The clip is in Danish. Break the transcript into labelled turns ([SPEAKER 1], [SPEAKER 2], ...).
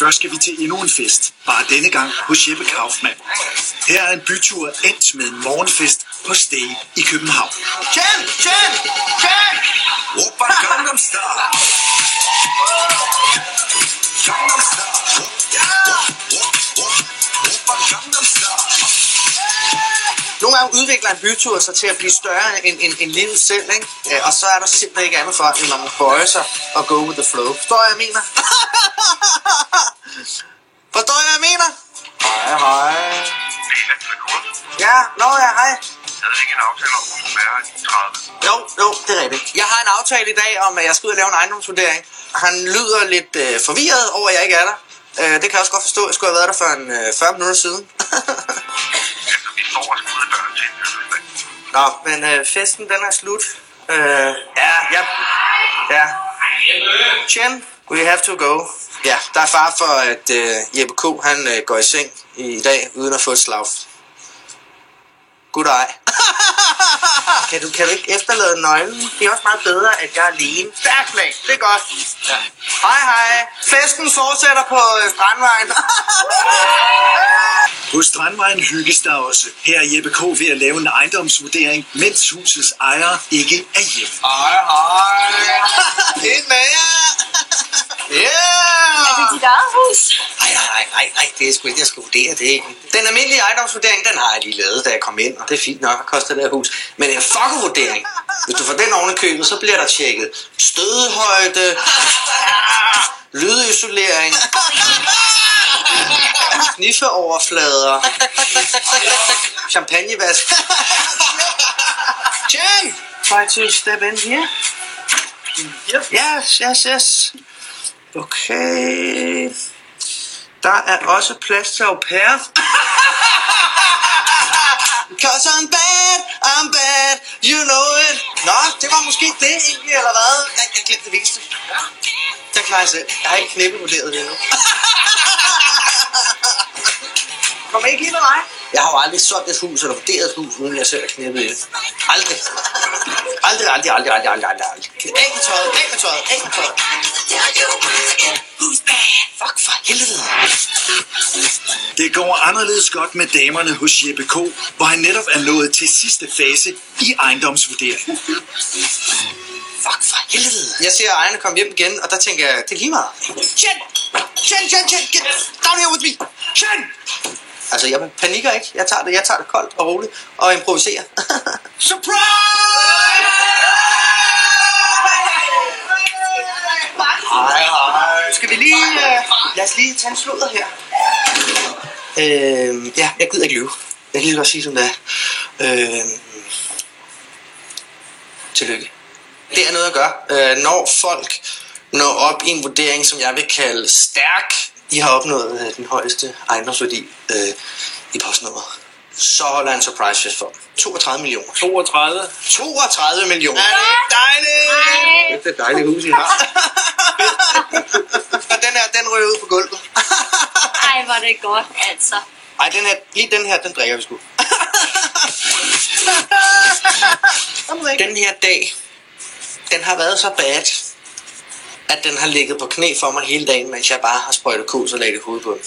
[SPEAKER 1] først skal vi til endnu en fest. Bare denne gang hos Jeppe Kaufmann. Her er en bytur endt med en morgenfest på Stay i København.
[SPEAKER 2] Chen!
[SPEAKER 1] Oppa Gangnam Style. Gangnam Style. Oppa Gangnam Style.
[SPEAKER 2] Nogle gange udvikler en bytur sig til at blive større end livet selv, ikke? Og så er der simpelthen ikke andet for, end at man bøjer sig og go with the flow. Forstår jeg, hvad jeg mener? Forstår jeg, hvad jeg mener? Hej. Ja, hej.
[SPEAKER 3] Jeg havde ikke en aftale om, at du skulle være i 30.
[SPEAKER 2] Jo, det er rigtigt. Jeg har en aftale i dag om, at jeg skal ud og lave en ejendomsvurdering. Han lyder lidt forvirret over, at jeg ikke er der. Det kan jeg også godt forstå. Jeg skulle have været der for en 40 minutter siden.
[SPEAKER 3] Altså, vi står og skal ud af døren til en fødselsdag.
[SPEAKER 2] Nå, men festen, den er slut. Ja. Chen, we have to go. Ja, der er far for, at Jeppe K. han går i seng i dag, uden at få et slag. Goddag. Kan du ikke efterlade nøglen? Det er også meget bedre, at jeg er alene. Stærk plan, det er godt. Ja. Hej. Festen fortsætter på Strandvejen.
[SPEAKER 1] På Strandvejen hygges der også. Her er Jeppe K. ved at lave en ejendomsvurdering, mens husets ejer ikke er hjemme.
[SPEAKER 2] Hej. Ind med jer. Yeah.
[SPEAKER 4] Er det dit eget hus?
[SPEAKER 2] Nej, det er sgu ikke, jeg skal vurdere det. Den almindelige ejendomsvurdering, den har jeg lige lavet, da jeg kom ind, og det er fint nok, at koster det her hus. Men en fuckervurdering, hvis du får den oven i købet, så bliver der tjekket stødhøjde, lydisolering, sniffeoverflader, champagnevask. Chen! Try to step in here. Yes. Okay. Der er også plads til au pair. Cause I'm bad, you know it. Nå, det var måske det egentlig, eller hvad? Jeg glemte det vigtigste. Det klarer jeg selv. Jeg har ikke knippevurderet det endnu. Kom ikke ind med mig. Jeg har jo aldrig solgt et hus eller vurderet et hus, uden jeg selv har knippet i det. Aldrig. Af med tøjet. Fuck for helvede.
[SPEAKER 1] Det går anderledes godt med damerne hos Jeppe K., hvor han netop er nået til sidste fase i ejendomsvurderingen.
[SPEAKER 2] Fuck for helvede. Jeg ser ejerne komme hjem igen, og der tænker jeg, det er lige meget. Chen, get down here with me. Chen! Altså, jeg panikker ikke. Jeg tager det koldt og roligt og improviserer. Surprise! Hej. Skal vi lige... lad os lige tage en sludder her. Ja, jeg gider ikke løbe. Jeg kan lige godt sige, som det er. Tillykke. Det er noget at gøre. Når folk når op i en vurdering, som jeg vil kalde stærk, de har opnået den højeste ejendomsværdi i postnummeret, så holder jeg en surprise fest for dem. 32 millioner. 32 millioner. Er det dejligt? Det er et dejligt hus, I har. Og den ryger ud på gulvet.
[SPEAKER 4] Ej, hvor det godt, altså.
[SPEAKER 2] Ej, lige den her, den drikker vi sgu. Den her dag, den har været så bad, at den har ligget på knæ for mig hele dagen, mens jeg bare har sprøjtet kos og lagt i hovedet på den.